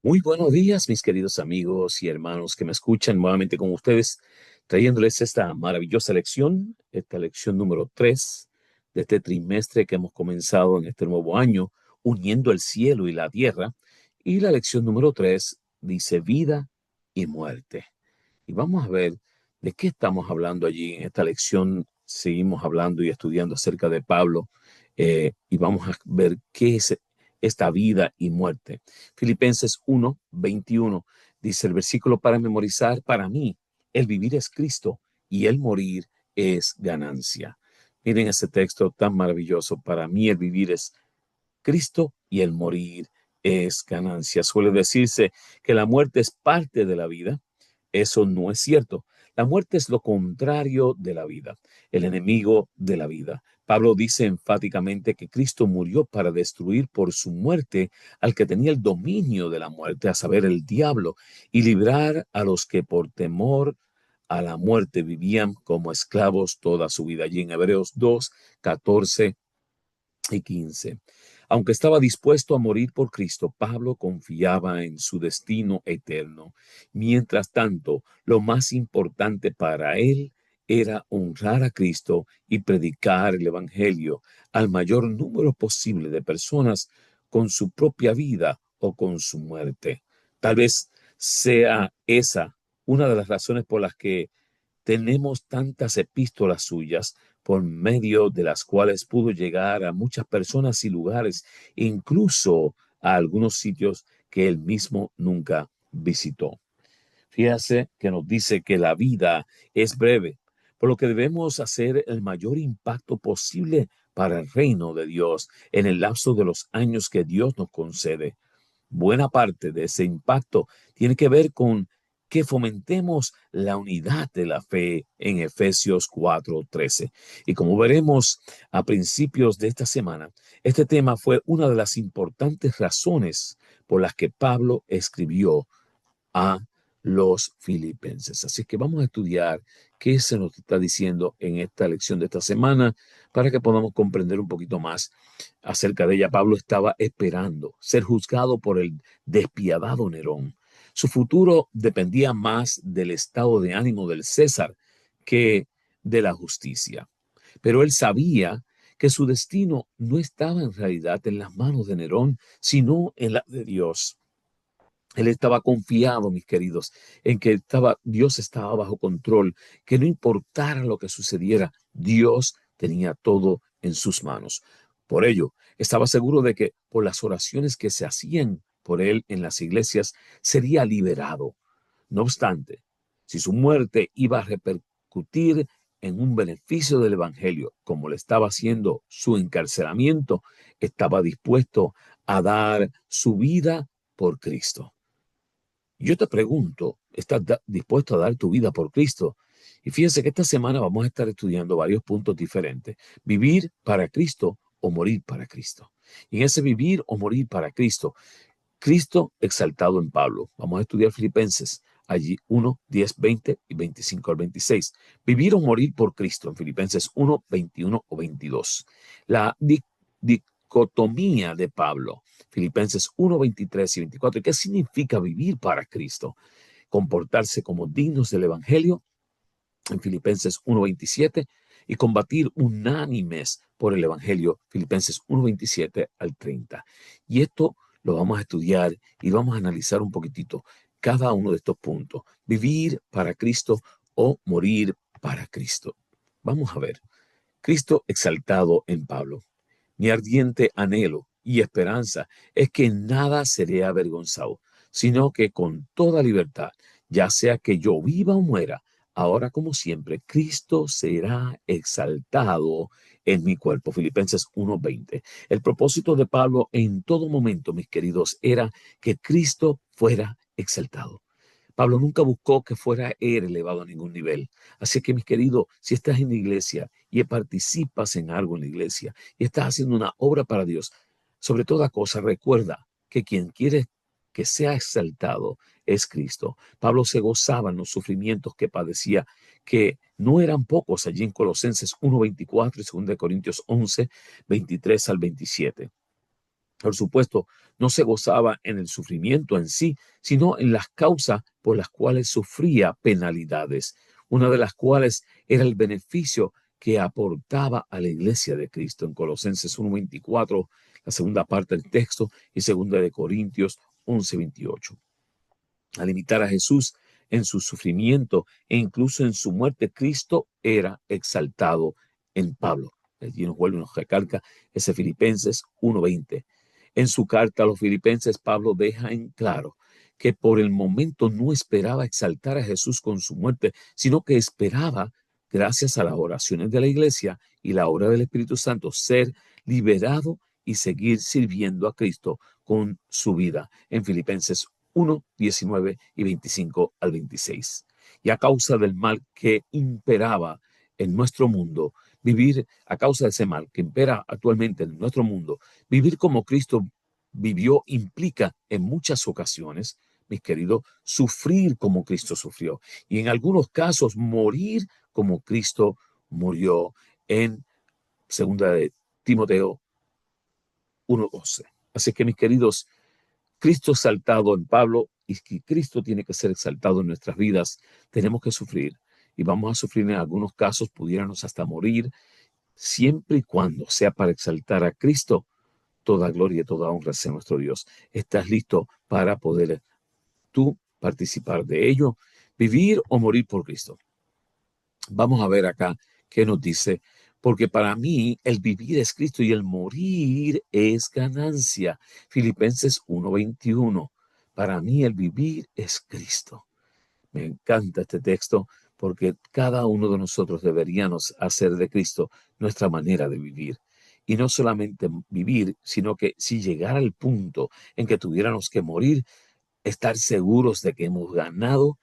Muy buenos días, mis queridos amigos y hermanos que me escuchan nuevamente con ustedes, trayéndoles esta maravillosa lección, esta lección número 3 de este trimestre que hemos comenzado en este nuevo año, uniendo el cielo y la tierra. Y la lección número 3 dice vida y muerte. Y vamos a ver de qué estamos hablando allí. En esta lección seguimos hablando y estudiando acerca de Pablo, y vamos a ver qué es esta vida y muerte. Filipenses 1:21 dice el versículo para memorizar: para mí el vivir es Cristo y el morir es ganancia. Miren ese texto tan maravilloso: para mí el vivir es Cristo y el morir es ganancia. Suele decirse que la muerte es parte de la vida. Eso no es cierto. La muerte es lo contrario de la vida, el enemigo de la vida. Pablo dice enfáticamente que Cristo murió para destruir por su muerte al que tenía el dominio de la muerte, a saber, el diablo, y librar a los que por temor a la muerte vivían como esclavos toda su vida. Allí en Hebreos 2:14 y 15. Aunque estaba dispuesto a morir por Cristo, Pablo confiaba en su destino eterno. Mientras tanto, lo más importante para él era honrar a Cristo y predicar el Evangelio al mayor número posible de personas con su propia vida o con su muerte. Tal vez sea esa una de las razones por las que tenemos tantas epístolas suyas, por medio de las cuales pudo llegar a muchas personas y lugares, incluso a algunos sitios que él mismo nunca visitó. Fíjese que nos dice que la vida es breve, por lo que debemos hacer el mayor impacto posible para el reino de Dios en el lapso de los años que Dios nos concede. Buena parte de ese impacto tiene que ver con que fomentemos la unidad de la fe en Efesios 4:13. Y como veremos a principios de esta semana, este tema fue una de las importantes razones por las que Pablo escribió a los filipenses. Así que vamos a estudiar qué se nos está diciendo en esta lección de esta semana para que podamos comprender un poquito más acerca de ella. Pablo estaba esperando ser juzgado por el despiadado Nerón. Su futuro dependía más del estado de ánimo del César que de la justicia. Pero él sabía que su destino no estaba en realidad en las manos de Nerón, sino en las de Dios. Él estaba confiado, mis queridos, en que Dios estaba bajo control, que no importara lo que sucediera, Dios tenía todo en sus manos. Por ello, estaba seguro de que por las oraciones que se hacían por él en las iglesias, sería liberado. No obstante, si su muerte iba a repercutir en un beneficio del Evangelio, como le estaba haciendo su encarcelamiento, estaba dispuesto a dar su vida por Cristo. Yo te pregunto, ¿estás dispuesto a dar tu vida por Cristo? Y fíjense que esta semana vamos a estar estudiando varios puntos diferentes. Vivir para Cristo o morir para Cristo. Y en ese vivir o morir para Cristo, Cristo exaltado en Pablo. Vamos a estudiar Filipenses, allí 1:10, 20 y 25 al 26. Vivir o morir por Cristo en Filipenses 1:21 o 22. La dicotomía de Pablo, Filipenses 1:23 y 24. ¿Qué significa vivir para Cristo? Comportarse como dignos del Evangelio en Filipenses 1:27 y combatir unánimes por el Evangelio, Filipenses 1:27 al 30. Y esto lo vamos a estudiar y vamos a analizar un poquitito cada uno de estos puntos. Vivir para Cristo o morir para Cristo. Vamos a ver. Cristo exaltado en Pablo. Mi ardiente anhelo y esperanza es que nada seré avergonzado, sino que con toda libertad, ya sea que yo viva o muera, ahora como siempre, Cristo será exaltado en mi cuerpo. Filipenses 1:20. El propósito de Pablo en todo momento, mis queridos, era que Cristo fuera exaltado. Pablo nunca buscó que fuera él elevado a ningún nivel. Así que, mis queridos, si estás en la iglesia y participas en algo en la iglesia y estás haciendo una obra para Dios, sobre toda cosa, recuerda que quien quiere que sea exaltado es Cristo. Pablo se gozaba en los sufrimientos que padecía, que no eran pocos, allí en Colosenses 1:24 y 2 Corintios 11:23 al 27. Por supuesto, no se gozaba en el sufrimiento en sí, sino en las causas por las cuales sufría penalidades, una de las cuales era el beneficio que aportaba a la iglesia de Cristo. En Colosenses 1:24, la segunda parte del texto, y segunda de Corintios 11:28. Al imitar a Jesús en su sufrimiento e incluso en su muerte, Cristo era exaltado en Pablo. Allí nos vuelve, nos recalca ese Filipenses 1:20. En su carta a los Filipenses, Pablo deja en claro que por el momento no esperaba exaltar a Jesús con su muerte, sino que esperaba, gracias a las oraciones de la iglesia y la obra del Espíritu Santo, ser liberado y seguir sirviendo a Cristo con su vida. En Filipenses 1:19 y 25 al 26. Y a causa del mal que imperaba en nuestro mundo, vivir a causa de ese mal que impera actualmente en nuestro mundo, vivir como Cristo vivió implica en muchas ocasiones, mis queridos, sufrir como Cristo sufrió. Y en algunos casos morir como Cristo murió en segunda de Timoteo 1:12. Así que, mis queridos, Cristo exaltado en Pablo, y que Cristo tiene que ser exaltado en nuestras vidas, tenemos que sufrir. Y vamos a sufrir en algunos casos, pudiéramos hasta morir, siempre y cuando sea para exaltar a Cristo. Toda gloria y toda honra sea nuestro Dios. ¿Estás listo para poder tú participar de ello? Vivir o morir por Cristo. Vamos a ver acá qué nos dice, porque para mí el vivir es Cristo y el morir es ganancia. Filipenses 1:21. Para mí el vivir es Cristo. Me encanta este texto porque cada uno de nosotros deberíamos hacer de Cristo nuestra manera de vivir. Y no solamente vivir, sino que si llegara al punto en que tuviéramos que morir, estar seguros de que hemos ganado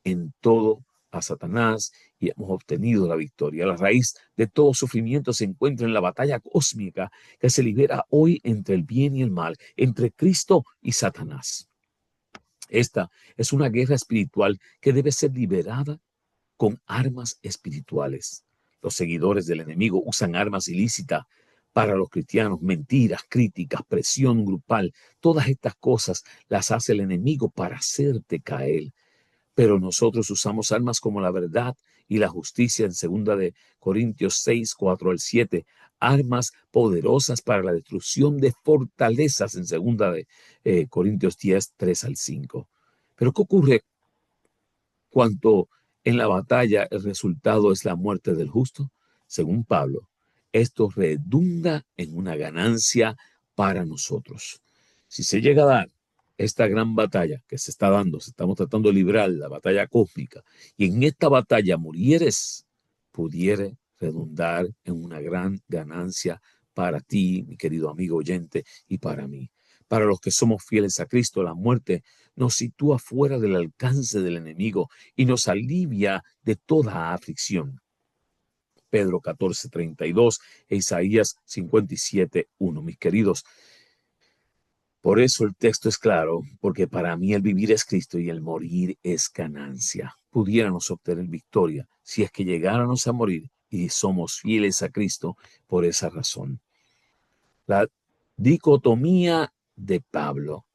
en todo a Satanás y hemos obtenido la victoria. La raíz de todo sufrimiento se encuentra en la batalla cósmica que se libera hoy entre el bien y el mal, entre Cristo y Satanás. Esta es una guerra espiritual que debe ser liberada con armas espirituales. Los seguidores del enemigo usan armas ilícitas para los cristianos, mentiras, críticas, presión grupal. Todas estas cosas las hace el enemigo para hacerte caer. Pero nosotros usamos armas como la verdad y la justicia en 2 de Corintios 6:4-7, armas poderosas para la destrucción de fortalezas en 2 de Corintios 10:3-5. Pero ¿qué ocurre cuando en la batalla el resultado es la muerte del justo? Según Pablo, esto redunda en una ganancia para nosotros. Si se llega a dar esta gran batalla que se está dando, se estamos tratando de librar la batalla cósmica, y en esta batalla murieres, pudiere redundar en una gran ganancia para ti, mi querido amigo oyente, y para mí. Para los que somos fieles a Cristo, la muerte nos sitúa fuera del alcance del enemigo y nos alivia de toda aflicción. Pedro 14:32 e Isaías 57:1. Mis queridos, por eso el texto es claro, porque para mí el vivir es Cristo y el morir es ganancia. Pudiéramos obtener victoria si es que llegáramos a morir y somos fieles a Cristo por esa razón. La dicotomía de Pablo.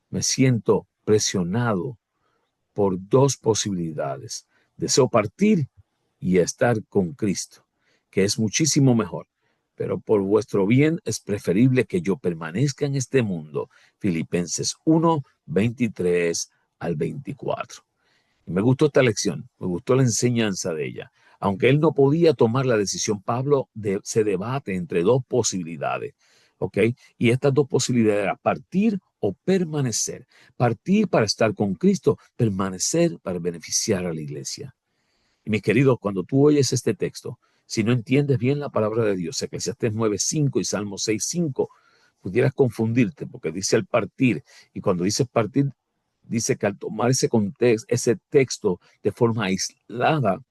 Me siento presionado por dos posibilidades. Deseo partir y estar con Cristo, que es muchísimo mejor. Pero por vuestro bien es preferible que yo permanezca en este mundo. Filipenses 1:23-24. Y me gustó esta lección, me gustó la enseñanza de ella. Aunque él no podía tomar la decisión, Pablo se debate entre dos posibilidades. ¿Ok? Y estas dos posibilidades eran partir o permanecer. Partir para estar con Cristo, permanecer para beneficiar a la iglesia. Y mis queridos, cuando tú oyes este texto, si no entiendes bien la palabra de Dios, Eclesiastés 9:5 y Salmo 6:5, pudieras confundirte porque dice al partir, y cuando dice partir, dice que al tomar ese contexto, ese texto de forma aislada,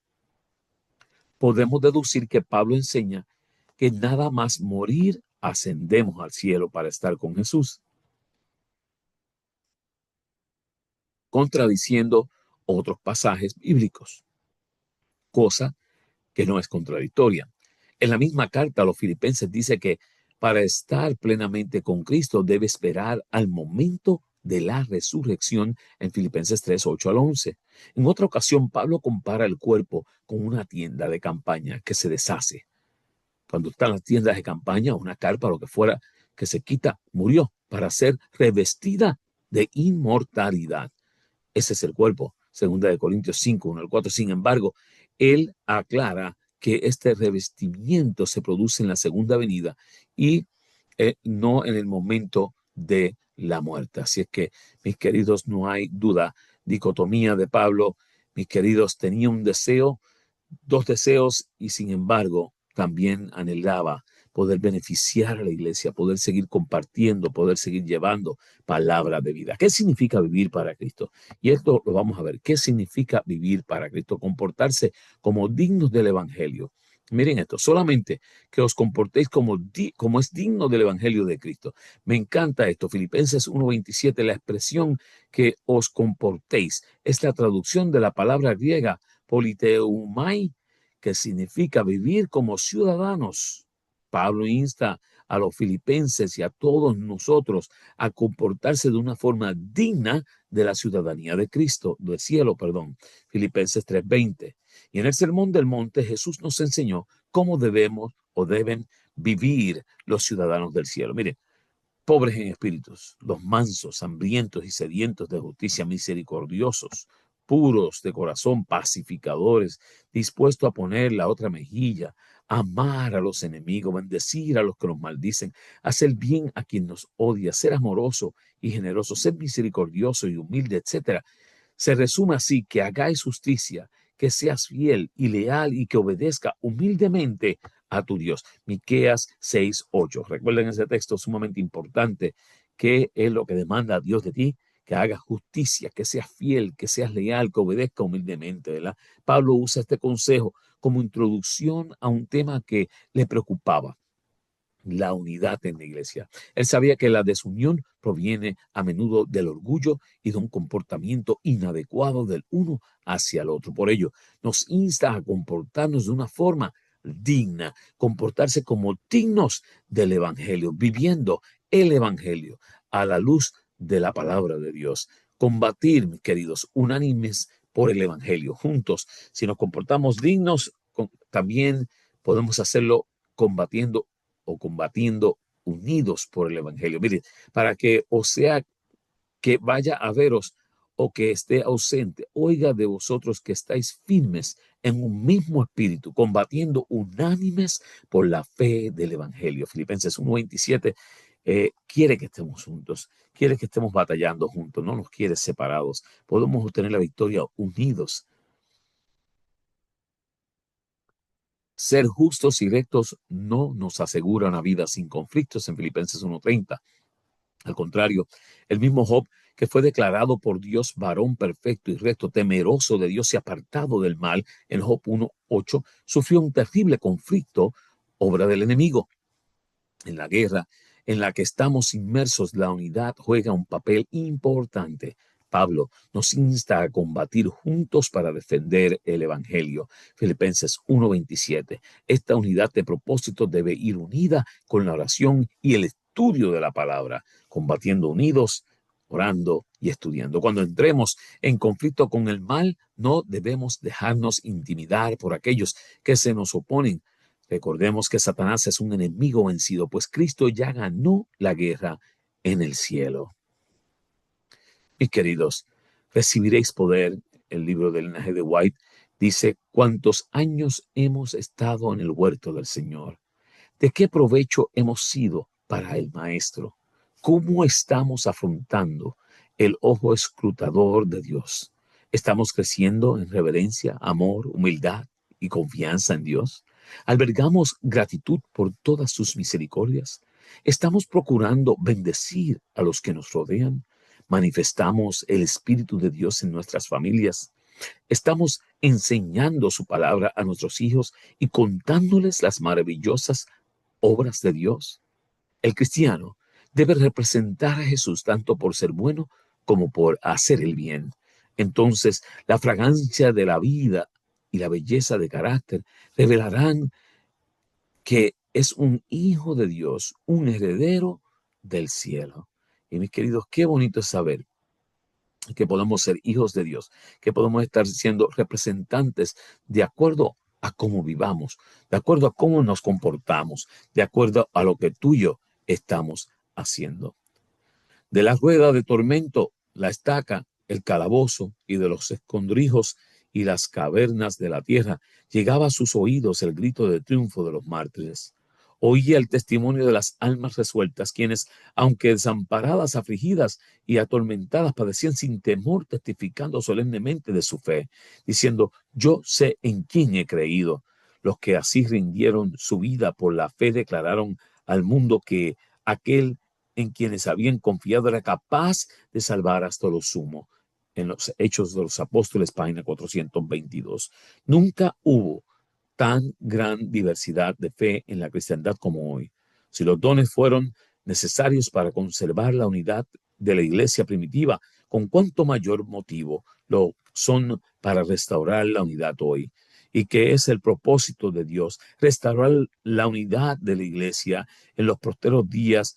podemos deducir que Pablo enseña que nada más morir ascendemos al cielo para estar con Jesús, contradiciendo otros pasajes bíblicos, cosa que no es contradictoria. En la misma carta a los filipenses dice que para estar plenamente con Cristo, debe esperar al momento de la resurrección en Filipenses 3, 8 al 11. En otra ocasión, Pablo compara el cuerpo con una tienda de campaña que se deshace. Cuando están las tiendas de campaña, una carpa, lo que fuera, que se quita, murió para ser revestida de inmortalidad. Ese es el cuerpo, segunda de Corintios 5, 1 al 4. Sin embargo, él aclara que este revestimiento se produce en la segunda venida y no en el momento de la muerte. Así es que, mis queridos, no hay duda, dicotomía de Pablo, mis queridos, tenía un deseo, dos deseos, y sin embargo también anhelaba poder beneficiar a la iglesia, poder seguir compartiendo, poder seguir llevando palabra de vida. ¿Qué significa vivir para Cristo? Y esto lo vamos a ver. ¿Qué significa vivir para Cristo? Comportarse como dignos del Evangelio. Miren esto, solamente que os comportéis como es digno del Evangelio de Cristo. Me encanta esto. Filipenses 1:27, la expresión que os comportéis es la traducción de la palabra griega politeumai, que significa vivir como ciudadanos. Pablo insta a los filipenses y a todos nosotros a comportarse de una forma digna de la ciudadanía de Cristo, del cielo, perdón. Filipenses 3:20. Y en el Sermón del Monte Jesús nos enseñó cómo debemos o deben vivir los ciudadanos del cielo. Miren, pobres en espíritus, los mansos, hambrientos y sedientos de justicia, misericordiosos, puros de corazón, pacificadores, dispuestos a poner la otra mejilla, amar a los enemigos, bendecir a los que nos maldicen, hacer bien a quien nos odia, ser amoroso y generoso, ser misericordioso y humilde, etcétera. Se resume así: que hagáis justicia, que seas fiel y leal y que obedezca humildemente a tu Dios. Miqueas 6:8. Recuerden ese texto sumamente importante, que es lo que demanda a Dios de ti: que hagas justicia, que seas fiel, que seas leal, que obedezca humildemente, ¿verdad? Pablo usa este consejo como introducción a un tema que le preocupaba: la unidad en la iglesia. Él sabía que la desunión proviene a menudo del orgullo y de un comportamiento inadecuado del uno hacia el otro. Por ello, nos insta a comportarnos de una forma digna, comportarse como dignos del Evangelio, viviendo el Evangelio a la luz de la palabra de Dios. Combatir, mis queridos, unánimes por el Evangelio, juntos. Si nos comportamos dignos, también podemos hacerlo combatiendo unidos por el Evangelio. Mire, para que, o sea, que vaya a veros o que esté ausente, oiga de vosotros que estáis firmes en un mismo espíritu, combatiendo unánimes por la fe del Evangelio. Filipenses 1:27 quiere que estemos juntos, quiere que estemos batallando juntos, no nos quiere separados. Podemos obtener la victoria unidos. Ser justos y rectos no nos asegura una vida sin conflictos en Filipenses 1:30. Al contrario, el mismo Job, que fue declarado por Dios varón perfecto y recto, temeroso de Dios y apartado del mal, en Job 1:8, sufrió un terrible conflicto, obra del enemigo. En la guerra en la que estamos inmersos, la unidad juega un papel importante. Pablo nos insta a combatir juntos para defender el Evangelio. Filipenses 1:27. Esta unidad de propósito debe ir unida con la oración y el estudio de la palabra, combatiendo unidos, orando y estudiando. Cuando entremos en conflicto con el mal, no debemos dejarnos intimidar por aquellos que se nos oponen. Recordemos que Satanás es un enemigo vencido, pues Cristo ya ganó la guerra en el cielo. Mis queridos, recibiréis poder. El libro del linaje de White dice: ¿cuántos años hemos estado en el huerto del Señor? ¿De qué provecho hemos sido para el Maestro? ¿Cómo estamos afrontando el ojo escrutador de Dios? ¿Estamos creciendo en reverencia, amor, humildad y confianza en Dios? ¿Albergamos gratitud por todas sus misericordias? ¿Estamos procurando bendecir a los que nos rodean? ¿Manifestamos el Espíritu de Dios en nuestras familias? ¿Estamos enseñando su palabra a nuestros hijos y contándoles las maravillosas obras de Dios? El cristiano debe representar a Jesús tanto por ser bueno como por hacer el bien. Entonces, la fragancia de la vida y la belleza de carácter revelarán que es un hijo de Dios, un heredero del cielo. Y mis queridos, qué bonito es saber que podemos ser hijos de Dios, que podemos estar siendo representantes de acuerdo a cómo vivamos, de acuerdo a cómo nos comportamos, de acuerdo a lo que tú y yo estamos haciendo. De la rueda de tormento, la estaca, el calabozo y de los escondrijos y las cavernas de la tierra, llegaba a sus oídos el grito de triunfo de los mártires. Oía el testimonio de las almas resueltas, quienes, aunque desamparadas, afligidas y atormentadas, padecían sin temor, testificando solemnemente de su fe, diciendo: yo sé en quién he creído. Los que así rindieron su vida por la fe declararon al mundo que aquel en quienes habían confiado era capaz de salvar hasta lo sumo. En los Hechos de los Apóstoles, página 422. Nunca hubo tan gran diversidad de fe en la cristiandad como hoy. Si los dones fueron necesarios para conservar la unidad de la iglesia primitiva, con cuánto mayor motivo lo son para restaurar la unidad hoy. Y que es el propósito de Dios, restaurar la unidad de la iglesia en los posteros días,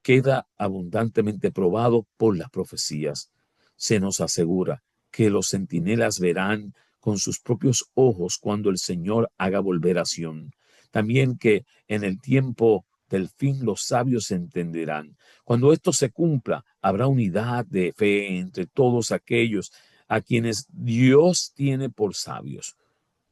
queda abundantemente probado por las profecías. Se nos asegura que los centinelas verán con sus propios ojos cuando el Señor haga volver a Sión. También que en el tiempo del fin los sabios entenderán. Cuando esto se cumpla, habrá unidad de fe entre todos aquellos a quienes Dios tiene por sabios,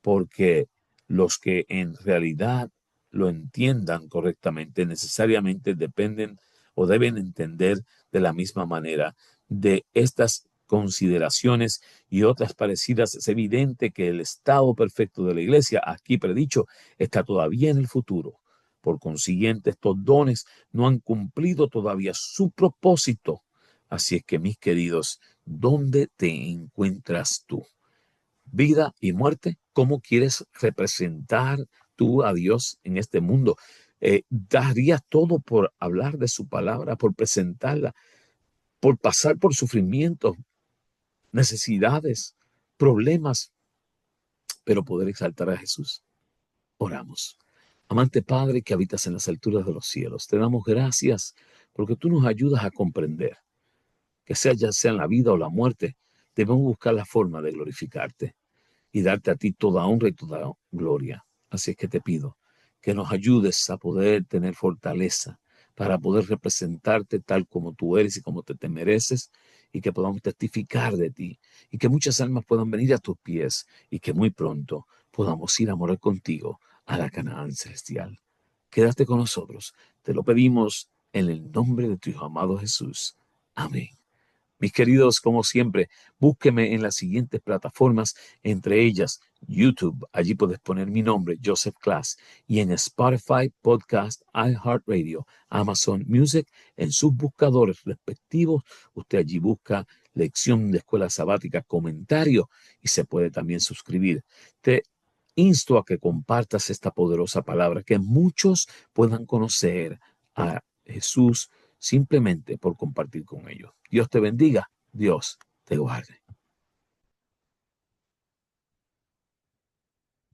porque los que en realidad lo entiendan correctamente necesariamente dependen o deben entender de la misma manera. De estas consideraciones y otras parecidas, es evidente que el estado perfecto de la iglesia, aquí predicho, está todavía en el futuro. Por consiguiente, estos dones no han cumplido todavía su propósito. Así es que, mis queridos, ¿dónde te encuentras tú? Vida y muerte, ¿cómo quieres representar tú a Dios en este mundo? ¿Darías todo por hablar de su palabra, por presentarla, por pasar por sufrimientos, necesidades, problemas, pero poder exaltar a Jesús? Oramos. Amante Padre que habitas en las alturas de los cielos, te damos gracias porque tú nos ayudas a comprender que sea ya sea en la vida o la muerte, debemos buscar la forma de glorificarte y darte a ti toda honra y toda gloria. Así es que te pido que nos ayudes a poder tener fortaleza para poder representarte tal como tú eres y como te mereces, y que podamos testificar de ti y que muchas almas puedan venir a tus pies y que muy pronto podamos ir a morar contigo a la Canaán celestial. Quédate con nosotros. Te lo pedimos en el nombre de tu Hijo amado Jesús. Amén. Mis queridos, como siempre, búsqueme en las siguientes plataformas, entre ellas YouTube. Allí puedes poner mi nombre, Joseph Class, y en Spotify, Podcast, iHeartRadio, Amazon Music, en sus buscadores respectivos. Usted allí busca lección de escuela sabática, comentario, y se puede también suscribir. Te insto a que compartas esta poderosa palabra, que muchos puedan conocer a Jesús simplemente por compartir con ellos. Dios te bendiga, Dios te guarde.